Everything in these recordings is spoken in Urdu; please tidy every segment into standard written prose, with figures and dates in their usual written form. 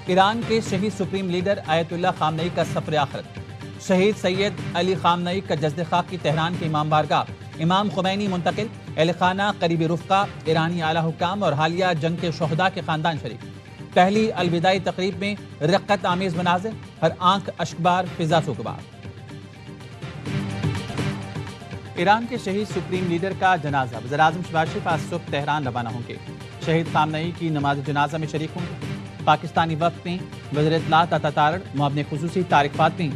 ایران کے شہید سپریم لیڈر آیت اللہ خامنئی کا سفر آخرت۔ شہید سید علی خامنئی کا جسد خاک کی تہران کے امام بارگاہ امام خمینی منتقل، اہل خانہ، قریبی رفقا، ایرانی اعلیٰ حکام اور حالیہ جنگ کے شہداء کے خاندان شریک۔ پہلی الوداعی تقریب میں رقت آمیز مناظر، ہر آنکھ اشکبار، فضا سوگوار۔ ایران کے شہید سپریم لیڈر کا جنازہ وزیراعظم شہباز شریف آج صبح تہران روانہ ہوں گے۔ شہید خامنئی کی نماز جنازہ میں شریک ہوں گے۔ پاکستانی وفد میں وزیر اطلاعات عطا تارڑ، معاون خصوصی طارق فاطمی،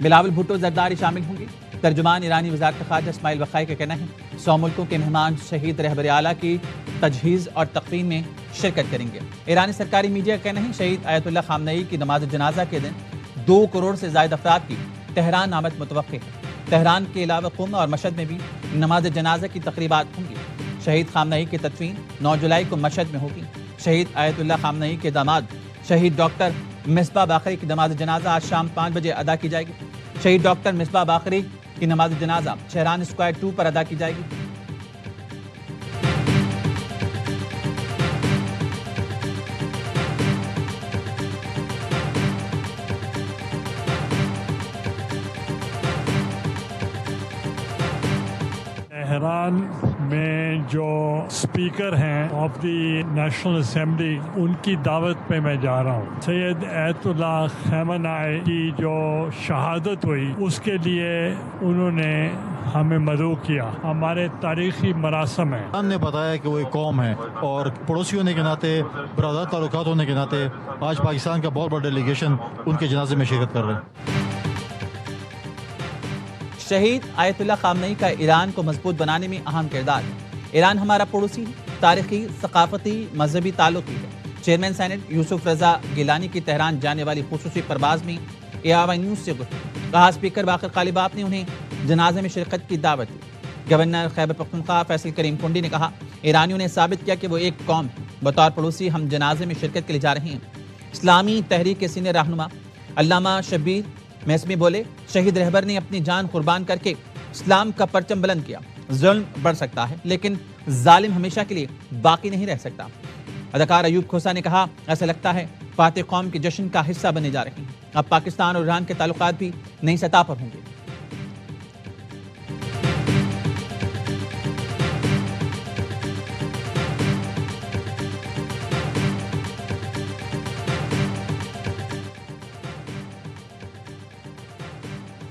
بلاول بھٹو زرداری شامل ہوں گے۔ ترجمان ایرانی وزارت خارجہ اسماعیل بقائی کا کہنا ہے 100 ملکوں کے مہمان شہید رہبر اعلیٰ کی تجہیز اور تکفین میں شرکت کریں گے۔ ایرانی سرکاری میڈیا کا کہنا ہے شہید آیت اللہ خامنئی کی نماز جنازہ کے دن 2 کروڑ سے زائد افراد کی تہران آمد متوقع ہے۔ تہران کے علاوہ قم اور مشہد میں بھی نماز جنازہ کی تقریبات ہوں گی۔ شہید خامنئی کی تدفین 9 جولائی کو مشہد میں ہوگی۔ شہید آیت اللہ خامنئی کے داماد شہید ڈاکٹر مصباح باقری کی نماز جنازہ آج شام 5 بجے ادا کی جائے گی۔ شہید ڈاکٹر مصباح باقری کی نماز جنازہ شہران اسکوائر 2 پر ادا کی جائے گی۔ تہران میں جو اسپیکر ہیں آف دی نیشنل اسمبلی، ان کی دعوت پہ میں جا رہا ہوں۔ سید آیت اللہ خامنئی کی جو شہادت ہوئی اس کے لیے انہوں نے ہمیں مدعو کیا۔ ہمارے تاریخی مراسم ہیں۔ ہم نے بتایا کہ وہ ایک قوم ہے اور پڑوسی ہونے کے ناطے، برادر تعلقات ہونے کے ناطے آج پاکستان کا بہت بڑا ڈیلیگیشن ان کے جنازے میں شرکت کر رہے ہیں۔ شہید آیت اللہ خامنئی کا ایران کو مضبوط بنانے میں اہم کردار ہے۔ ایران ہمارا پڑوسی تاریخی، ثقافتی، مذہبی تعلق ہی ہے۔ چیئرمین سینٹ یوسف رضا گیلانی کی تہران جانے والی خصوصی پرواز میں ARY نیوز سے گفتگو کہا اسپیکر باقر غالباف نے انہیں جنازے میں شرکت کی دعوت دی۔ گورنر خیبر پختونخوا فیصل کریم کنڈی نے کہا ایرانیوں نے ثابت کیا کہ وہ ایک قوم ہے۔ بطور پڑوسی ہم جنازے میں شرکت کے لیے جا رہے ہیں۔ اسلامی تحریک کے سینئر رہنما علامہ شبیر میسمی بولے شہید رہبر نے اپنی جان قربان کر کے اسلام کا پرچم بلند کیا۔ ظلم بڑھ سکتا ہے لیکن ظالم ہمیشہ کے لیے باقی نہیں رہ سکتا۔ اداکار ایوب کھوسا نے کہا ایسا لگتا ہے فاتح قوم کے جشن کا حصہ بننے جا رہے ہیں۔ اب پاکستان اور ایران کے تعلقات بھی نئی سطح پر ہوں گے۔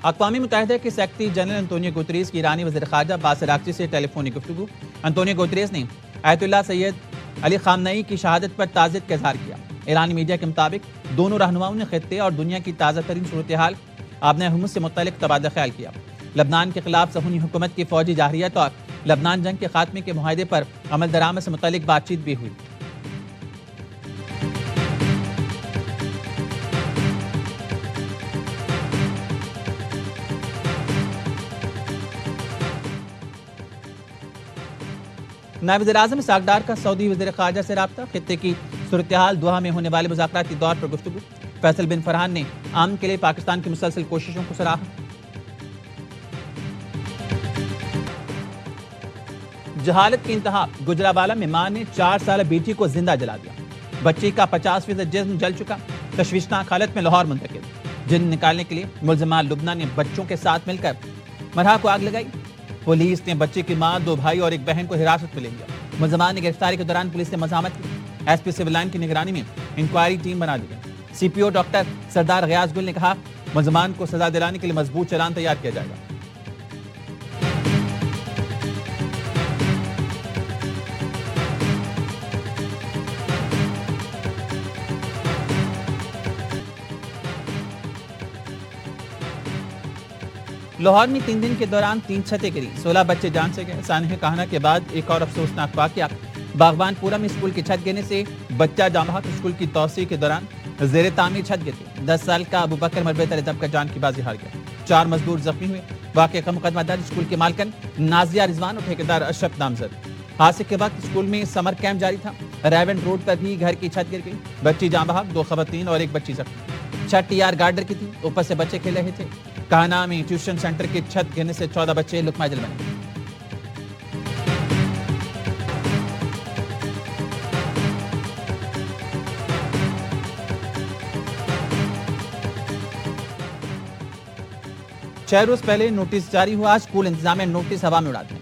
اقوام متحدہ کے سیکرٹری جنرل انتونیو گوتریز کی ایرانی وزیر خارجہ عباس عراقچی سے ٹیلی فونک گفتگو۔ انتونیو گوتریز نے آیت اللہ سید علی خامنئی کی شہادت پر تعزیت کا اظہار کیا۔ ایرانی میڈیا کے مطابق دونوں رہنماؤں نے خطے اور دنیا کی تازہ ترین صورتحال آبنۂ حمص سے متعلق تبادلہ خیال کیا۔ لبنان کے خلاف صہیونی حکومت کی فوجی جارحیت اور لبنان جنگ کے خاتمے کے معاہدے پر عمل درآمد سے متعلق بات چیت بھی ہوئی۔ نائب وزیر اعظم اسحاق ڈار کا سعودی وزیر خارجہ سے رابطہ، خطے کی صورتحال، دوحہ میں ہونے والے مذاکراتی دور پر گفتگو۔ فیصل بن فرحان نے امن کے لیے پاکستان کی مسلسل کوششوں کو سراہا۔ جہالت کی انتہا، گجرانوالہ میں ماں نے 4 سالہ بیٹی کو زندہ جلا دیا۔ بچی کا 50% جسم جل چکا، تشویشناک حالت میں لاہور منتقل۔ جن نکالنے کے لیے ملزمان لبنہ نے بچوں کے ساتھ مل کر مرحا کو آگ لگائی۔ پولیس نے بچے کی ماں، 2 بھائی اور 1 بہن کو حراست میں لے لیا۔ ملزمان نے گرفتاری کے دوران پولیس نے مزاحمت کی۔ ایس پی سول لائن کی نگرانی میں انکوائری ٹیم بنا دی گئی۔ CPO ڈاکٹر سردار غیاث گل نے کہا ملزمان کو سزا دلانے کے لیے مضبوط چلان تیار کیا جائے گا۔ لاہور میں 3 دن کے دوران 3 چھتیں گری، 16 بچے جان سے گئے۔ سانحہ کہانہ کے بعد ایک اور افسوسناک واقعہ باغبان پورہ میں اسکول کی چھت گرنے سے بچہ جاں بحق۔ اسکول کی توسیع کے دوران زیر تعمیر چھت گر گئی۔ 10 سال کا ابو بکر مربے تلے دب کر جان کی بازی ہار گیا۔ 4 مزدور زخمی ہوئے۔ واقعے کا مقدمہ درج، اسکول کے مالکن نازیہ رضوان اور ٹھیکیدار اشرف نامزد۔ حادثے کے وقت اسکول میں سمر کیمپ جاری تھا۔ ریونڈ روڈ پر بھی گھر کی چھت گر گئی، بچی جاں بحق، 2 خواتین اور 1 بچی زخمی۔ چھت TR گارڈر کی تھی، اوپر سے بچے کھیل رہے تھے۔ کہانا میں ٹیوشن سینٹر کی چھت گرنے سے 14 بچے لقمہ اجل بنے۔ 6 روز پہلے نوٹس جاری ہوا، اسکول انتظامیہ نے نوٹس ہوا میں اڑا دیا۔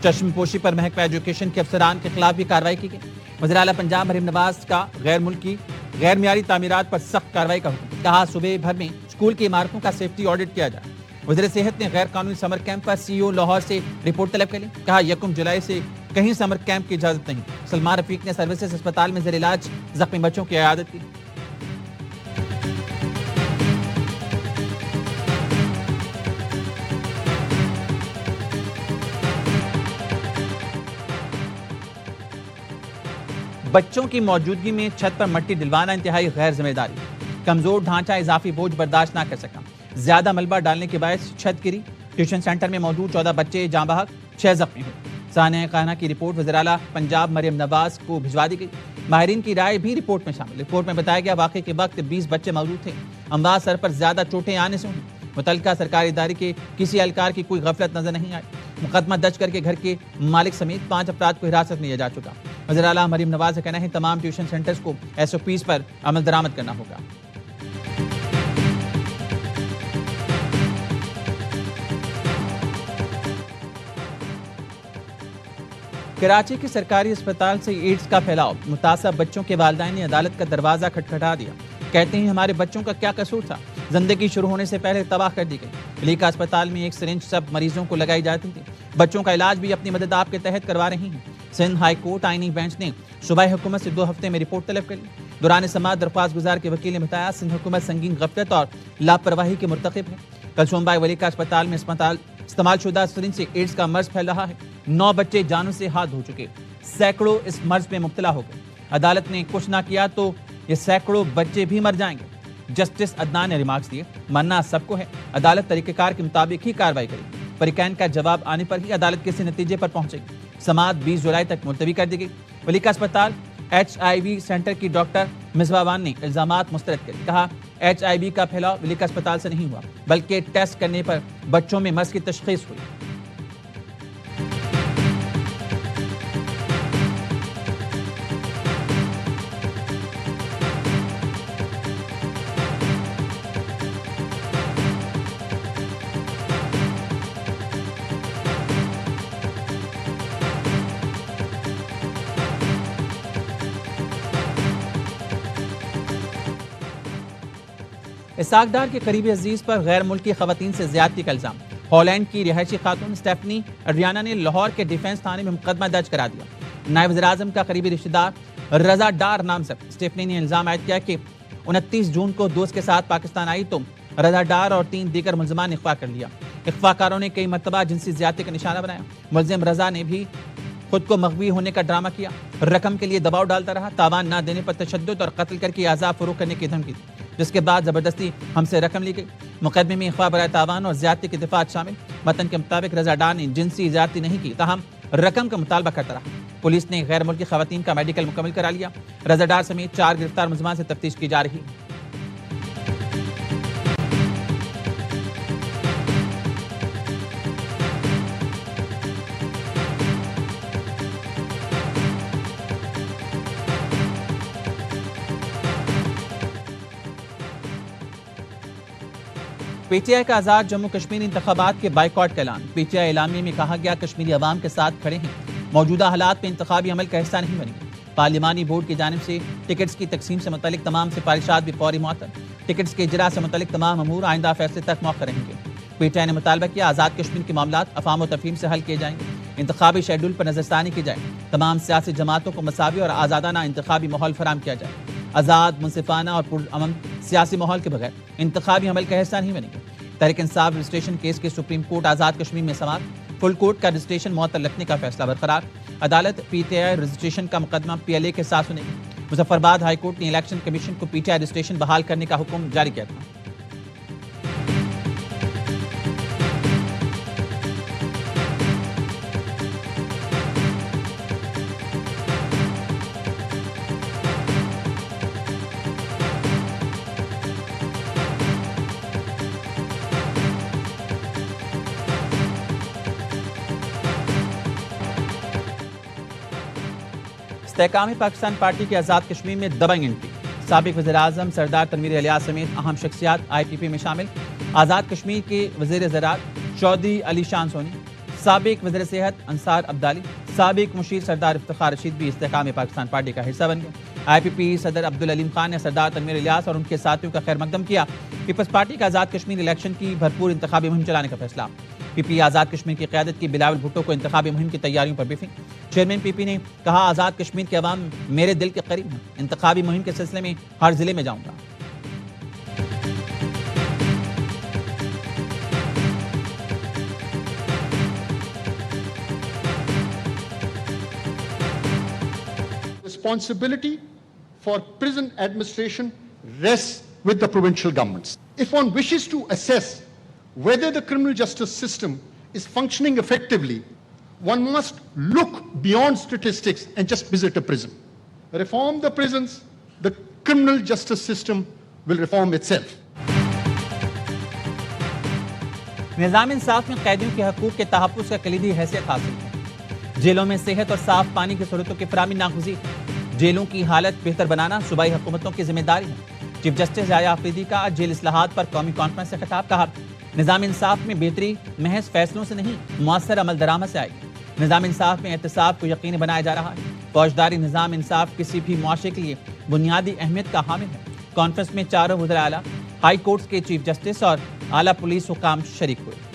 چشم پوشی پر محکمہ ایجوکیشن کے افسران کے خلاف بھی کارروائی کی گئی۔ وزیر اعلیٰ پنجاب مریم نواز کا غیر ملکی غیر معیاری تعمیرات پر سخت کارروائی کا حکم، کہا صوبے بھر میں اسکول کی عمارتوں کا سیفٹی آڈٹ کیا جائے۔ وزیر صحت نے غیر قانونی سمر کیمپ پر سی او لاہور سے رپورٹ طلب کر لی، کہا 1 جولائی سے کہیں سمر کیمپ کی اجازت نہیں۔ سلمان رفیق نے سروسز اسپتال میں زیر علاج زخمی بچوں کی عیادت کی۔ بچوں کی موجودگی میں چھت پر مٹی ڈلوانا انتہائی غیر ذمہ داری، کمزور ڈھانچہ اضافی بوجھ برداشت نہ کر سکا، زیادہ ملبہ ڈالنے کے باعث چھت گری، ٹیوشن سینٹر میں موجود 14 بچے جاں بحق، 6 زخمی ہوئے۔ سانحہ خانہ کی رپورٹ وزیر اعلیٰ پنجاب مریم نواز کو بھجوا دی گئی۔ ماہرین کی رائے بھی رپورٹ میں شامل۔ رپورٹ میں بتایا گیا واقعے کے وقت 20 بچے موجود تھے، اموات سر پر زیادہ چوٹیں آنے سے ہوئیں۔ متعلقہ سرکاری ادارے کے کسی اہلکار کی کوئی غفلت نظر نہیں آئی۔ مقدمہ درج کر کے گھر کے مالک سمیت 5 افراد کو حراست میں لیا جا چکا۔ وزیر اعلیٰ مریم نواز کا کہنا ہے تمام ٹیوشن سینٹرز کو SOPs پر عمل درآمد کرنا ہوگا۔ کراچی کے سرکاری اسپتال سے ایڈز کا پھیلاؤ، متاثرہ بچوں کے والدین نے عدالت کا دروازہ کھٹکھٹا دیا۔ کہتے ہیں ہمارے بچوں کا کیا قصور تھا، زندگی شروع ہونے سے پہلے تباہ کر دی گئی۔ علیقہ اسپتال میں ایک سرنج سب مریضوں کو لگائی جاتی تھی، بچوں کا علاج بھی اپنی مدد آپ کے تحت کروا رہی ہیں۔ سندھ ہائی کورٹ آئینی بینچ نے صوبائی حکومت سے 2 ہفتے میں رپورٹ طلب کر لی۔ دوران سماعت درخواست گزار کے وکیل نے بتایا سندھ حکومت سنگین غفلت اور لاپرواہی کے مرتکب ہے۔ کلثوم بائی ولیکا اسپتال میں استعمال شدہ سرنج سے ایڈز کا مرض پھیل رہا ہے۔ 9 بچے جانوں سے ہاتھ دھو چکے، سینکڑوں اس مرض میں مبتلا ہو گئے۔ عدالت نے کچھ نہ کیا تو یہ سینکڑوں بچے بھی مر جائیں گے۔ جسٹس عدنان نے ریمارکس دیے، مرنا سب کو ہے، عدالت طریقہ کار کے مطابق ہی کارروائی کرے گی۔ فریقین کا جواب آنے پر ہی عدالت کسی نتیجے پر پہنچے گی۔ سماعت 20 جولائی تک ملتوی کر دی گئی۔ ولیکا اسپتال HIV سینٹر کی ڈاکٹر مصباح وان نے الزامات مسترد کر کہا HIV کا پھیلاؤ ولیکا اسپتال سے نہیں ہوا، بلکہ ٹیسٹ کرنے پر بچوں میں مرض کی تشخیص ہوئی۔ اسحاق ڈار کے قریبی عزیز پر غیر ملکی خواتین سے زیادتی کا الزام، ہالینڈ کی رہائشی خاتون اسٹیفنی اڈریانا نے لاہور کے ڈیفنس تھانے میں مقدمہ درج کرا دیا۔ نائب وزیر اعظم کا قریبی رشتہ دار رضا ڈار نامزد اسٹیفنی نے الزام عائد کیا کہ 29 جون کو دوست کے ساتھ پاکستان آئی تو رضا ڈار اور 3 دیگر ملزمان نے اغوا کر لیا۔ اغوا کاروں نے کئی مرتبہ جنسی زیادتی کا نشانہ بنایا۔ ملزم رضا نے بھی خود کو مغوی ہونے کا ڈرامہ کیا، رقم کے لیے دباؤ ڈالتا رہا، تاوان نہ دینے پر تشدد اور قتل کر کے اعضاء فروخت کرنے کی دھمکی دی، جس کے بعد زبردستی ہم سے رقم لی گئی۔ مقدمے میں اغوا برائے تاوان اور زیادتی کی دفعات شامل۔ متن کے مطابق رضا ڈار نے جنسی زیادتی نہیں کی، تاہم رقم کا مطالبہ کرتا رہا۔ پولیس نے غیر ملکی خواتین کا میڈیکل مکمل کرا لیا۔ رضا ڈار سمیت 4 گرفتار ملزمان سے تفتیش کی جا رہی ہے۔ PTI کا آزاد جموں کشمیر انتخابات کے بائیکاٹ کا اعلان۔ PTI اعلامیے میں کہا گیا کشمیری عوام کے ساتھ کھڑے ہیں، موجودہ حالات میں انتخابی عمل کا حصہ نہیں بنیں گے۔ پارلیمانی بورڈ کی جانب سے ٹکٹس کی تقسیم سے متعلق تمام سفارشات بھی فوری معطل، ٹکٹس کے اجرا سے متعلق تمام امور آئندہ فیصلے تک موخر رہیں گے۔ PTI نے مطالبہ کیا آزاد کشمیر کے معاملات افہام و تفہیم سے حل کیے جائیں گے، انتخابی شیڈول پر نظر ثانی کی جائے، تمام سیاسی جماعتوں کو مساوی اور آزادانہ انتخابی ماحول فراہم کیا جائے، آزاد منصفانہ اور پرامن سیاسی ماحول کے بغیر انتخابی عمل کا حصہ نہیں بنیں گے۔ تحریک انصاف رجسٹریشن کیس کے سپریم کورٹ آزاد کشمیر میں سماعت، فل کورٹ کا رجسٹریشن معطل رکھنے کا فیصلہ برقرار، عدالت PTI رجسٹریشن کا مقدمہ PLA کے ساتھ سنے گی۔ مظفر آباد ہائی کورٹ نے الیکشن کمیشن کو PTI رجسٹریشن بحال کرنے کا حکم جاری کیا تھا۔ استحکام پاکستان پارٹی کی آزاد کشمیر میں دبنگ انٹری، سابق وزیر اعظم سردار تنویر الیاس سمیت اہم شخصیات IPP میں شامل. آزاد کشمیر کے وزیر زراعت چودھری علی شان سونی، سابق وزیر صحت انصار عبدالی، سابق مشیر سردار افتخار رشید بھی استحکام پاکستان پارٹی کا حصہ بن گئے. IPP صدر عبدالعلیم خان نے سردار تنویر الیاس اور ان کے ساتھیوں کا خیر مقدم کیا. پیپلز پارٹی کا آزاد کشمیر الیکشن کی بھرپور انتخابی مہم چلانے کا فیصلہ. PP آزاد کشمیر کی قیادت کی بلاول بھٹو کو انتخابی مہم کی تیاریوں پر بریفنگ. چیئرمین PP نے کہا آزاد کشمیر کے عوام میرے دل کے قریب ہیں، انتخابی مہم کے سلسلے میں ہر ضلع میں جاؤں گا. Responsibility for prison administration rests with the provincial governments. If one wishes to assess whether the criminal justice system is functioning effectively, one must look beyond statistics and just visit a prison. Reform the prisons, the criminal justice system will reform itself. نظام انصاف میں قیدیوں کے حقوق کے تحفظ کا کلیدی حیثیت حاصل ہے. جیلوں میں صحت اور صاف پانی کی سہولتوں کی فراہمی ناگزیر ہے. جیلوں کی حالت بہتر بنانا صوبائی حکومتوں کی ذمہ داری ہے. چیف جسٹس یحییٰ آفریدی کا جیل اصلاحات پر قومی کانفرنس سے خطاب. کہا نظام انصاف میں بہتری محض فیصلوں سے نہیں، مؤثر عمل درآمد سے آئے گی. نظام انصاف میں احتساب کو یقینی بنایا جا رہا ہے. فوجداری نظام انصاف کسی بھی معاشرے کے لیے بنیادی اہمیت کا حامل ہے. کانفرنس میں چاروں وزراء اعلیٰ، ہائی کورٹس کے چیف جسٹس اور اعلیٰ پولیس حکام شریک ہوئے.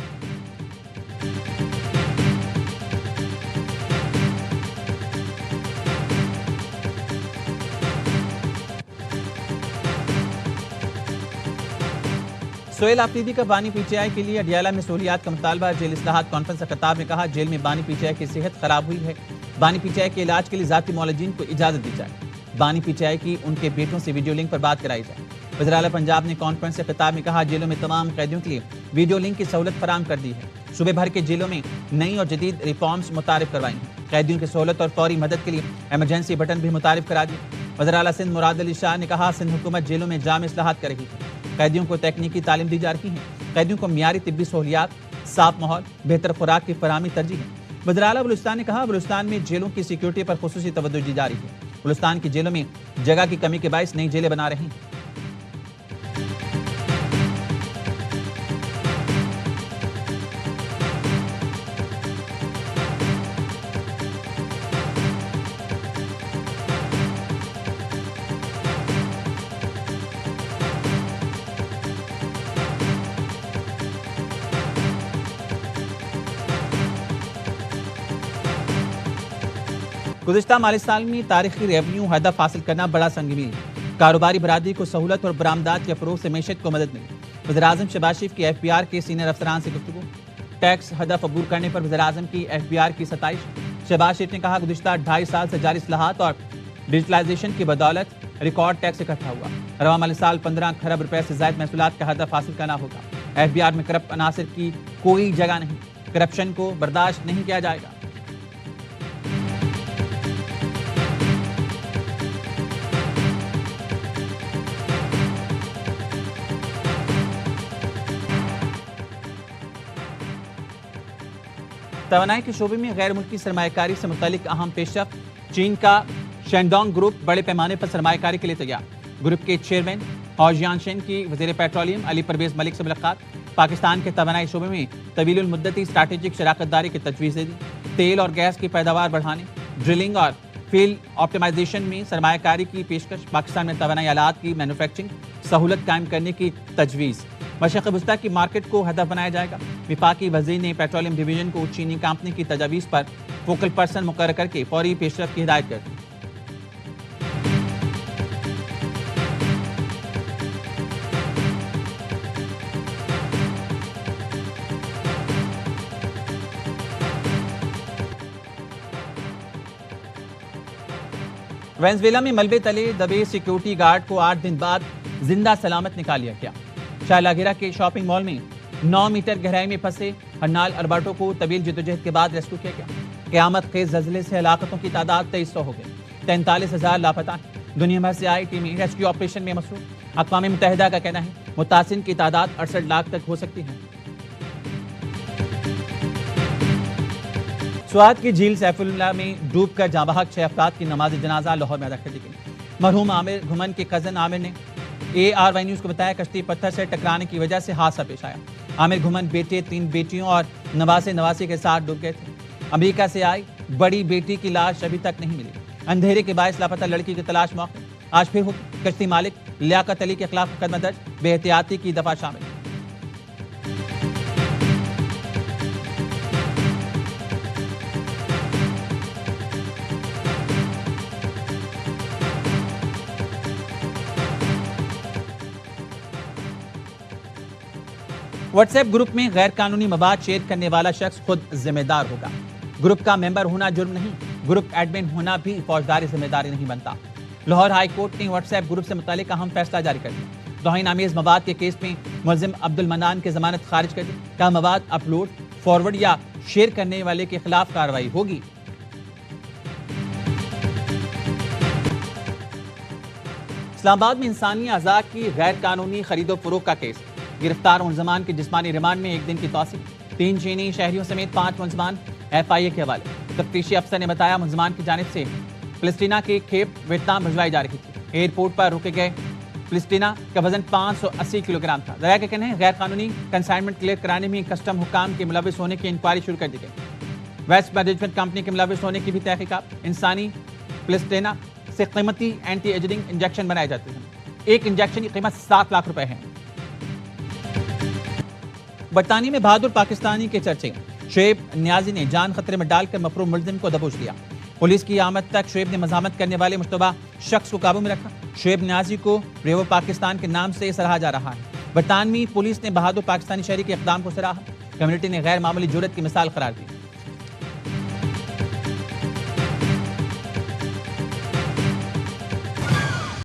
سہیل آفریدی کا بانی PTI کے لیے اڈیالہ میں سہولیات کا مطالبہ. جیل اصلاحات کانفرنس سے خطاب میں کہا جیل میں بانی PTI کی صحت خراب ہوئی ہے. بانی PTI کے علاج کے لیے ذاتی معالجین کو اجازت دی جائے. بانی PTI کی ان کے بیٹوں سے ویڈیو لنک پر بات کرائی جائے. وزیر اعلیٰ پنجاب نے کانفرنس سے خطاب میں کہا جیلوں میں تمام قیدیوں کے لیے ویڈیو لنک کی سہولت فراہم کر دی ہے. صوبے بھر کے جیلوں میں نئی اور جدید ریفارمز متعارف کروائی ہیں. قیدیوں کی سہولت اور فوری مدد کے لیے ایمرجنسی بٹن بھی متعارف کرا دیے. وزیر اعلیٰ سندھ مراد علی شاہ نے کہا سندھ حکومت جیلوں میں جامع اصلاحات کر رہی ہے. قیدیوں کو تکنیکی تعلیم دی جا رہی ہے. قیدیوں کو معیاری طبی سہولیات، صاف ماحول، بہتر خوراک کی فراہمی ترجیح ہے. وزیر اعلیٰ بلوچستان نے کہا بلوچستان میں جیلوں کی سیکیورٹی پر خصوصی توجہ دی جا رہی ہے. بلوچستان کی جیلوں میں جگہ کی کمی کے باعث نئی جیلیں بنا رہی ہیں. گزشتہ مالی سال میں تاریخی ریونیو ہدف حاصل کرنا بڑا سنگین ہے. کاروباری برادری کو سہولت اور برآمدات کے فروغ سے معیشت کو مدد ملی. وزیر اعظم شہباز شریف کی FBR کے سینئر افسران سے گفتگو. ٹیکس ہدف عبور کرنے پر وزیر اعظم کی FBR کی ستائش. شہباز شریف نے کہا گزشتہ 2.5 سال سے جاری اصلاحات اور ڈیجیٹلائزیشن کی بدولت ریکارڈ ٹیکس اکٹھا ہوا. رواں مالی سال 15 کھرب روپے سے زائد محصولات کا ہدف حاصل کرنا ہوگا. FBR میں کرپٹ عناصر کی کوئی جگہ نہیں. کرپشن کو برداشت نہیں کیا جائے گا. توانائی کے شعبے میں غیر ملکی سرمایہ کاری سے متعلق اہم پیش رفت. چین کا شینڈانگ گروپ بڑے پیمانے پر سرمایہ کاری کے لیے تیار. گروپ کے چیئرمین اور جیانشین کی وزیر پیٹرولیم علی پرویز ملک سے ملاقات. پاکستان کے توانائی شعبے میں طویل المدتی اسٹریٹجک شراکت داری کی تجویز دے دی. تیل اور گیس کی پیداوار بڑھانے، ڈرلنگ اور فیلڈ آپٹیمائزیشن میں سرمایہ کاری کی پیشکش. پاکستان میں توانائی آلات کی مینوفیکچرنگ سہولت قائم کرنے کی تجویز. مشرق وسطیٰ کی مارکیٹ کو ہدف بنایا جائے گا. وفاقی وزیر نے پیٹرولیم ڈویژن کو چینی کمپنی کی تجاویز پر فوکل پرسن مقرر کر کے فوری پیش رفت کی ہدایت کر دی. وینزویلا میں ملبے تلے دبے سیکیورٹی گارڈ کو 8 دن بعد زندہ سلامت نکال لیا گیا. شالاگیرا کے شاپنگ مال میں 9 میٹر گہرائی میں پھنسے ہرنال البرٹو کو طویل جدوجہد کے بعد ریسکیو کیا گیا. قیامت خیز زلزلے سے ہلاکتوں کی تعداد 2300 ہو گئی. 43,000 لاپتہ ہیں. دنیا بھر سے آئی ٹیمیں ریسکیو آپریشن میں مصروف. اقوام متحدہ کا کہنا ہے متاثرین کی تعداد 68 لاکھ تک ہو سکتی ہے. سوات کی جھیل سیف اللہ میں ڈوب کر جاں بحق 6 افراد کی نماز جنازہ لاہور میں ادا کر دی گئی. مرحوم عامر گھمن کے کزن عامر نے ARY نیوز کو بتایا کشتی پتھر سے ٹکرانے کی وجہ سے حادثہ پیش آیا۔ عامر گھمن بیٹے، 3 بیٹیوں اور نواسے کے ساتھ ڈوب گئے تھے۔ امریکہ سے آئی بڑی بیٹی کی لاش ابھی تک نہیں ملی۔ اندھیرے کے باعث لاپتہ لڑکی کی تلاش موقع آج پھر ہوگی۔ کشتی مالک لیاقت علی کے خلاف مقدمہ درج، بے احتیاطی کی دفعہ شامل۔ واٹس ایپ گروپ میں غیر قانونی مواد شیئر کرنے والا شخص خود ذمہ دار ہوگا۔ گروپ کا ممبر ہونا جرم نہیں، گروپ ایڈمن ہونا بھی فوجداری ذمہ داری نہیں بنتا۔ لاہور ہائی کورٹ نے واٹس ایپ گروپ سے متعلق اہم فیصلہ جاری کر دیا۔ توہین آمیز مواد کے کیس میں ملزم عبد المنان کی ضمانت خارج کر دی۔ کہا مواد اپلوڈ، فارورڈ یا شیئر کرنے والے کے خلاف کارروائی ہوگی۔ اسلام آباد میں انسانی اعضاء کی غیر قانونی خرید و فروخت کا کیس، گرفتار ملزمان کی جسمانی ریمانڈ میں 1 دن کی توسیع، 3 چینی شہریوں سمیت 5 ملزمان FIA کے حوالے۔ تفتیشی افسر نے بتایا ملزمان کی جانب سے فلسطینہ کی کھیپ ویتنام بھجوائی جا رہی تھی۔ ایئرپورٹ پر روکے گئے فلسطینہ کا وزن 580 کلو گرام تھا۔ ذرائع کا کہنا ہے غیر قانونی کنسائنمنٹ کلیئر کرانے میں کسٹم حکام کے ملوث ہونے کی انکوائری شروع کر دی گئی۔ ویسٹ مینجمنٹ کمپنی کے ملوث ہونے کی بھی تحقیقات۔ انسانی فلسطینہ سے قیمتی اینٹی ایجنگ انجیکشن بنائے جاتے ہیں۔ ایک انجیکشن کی قیمت 7 لاکھ روپے ہے۔ برطانیہ میں بہادر پاکستانی کے چرچے، شعیب نیازی نے جان خطرے میں ڈال کر مفروض ملزم کو دبوچ دیا۔ پولیس کی آمد تک شعیب نے مزاحمت کرنے والے مشتبہ شخص کو قابو میں رکھا۔ شعیب نیازی کو ریو پاکستان کے نام سے سراہا جا رہا ہے۔ برطانوی پولیس نے بہادر پاکستانی شہری کے اقدام کو سراہا۔ کمیونٹی نے غیر معمولی جرأت کی مثال قرار دی۔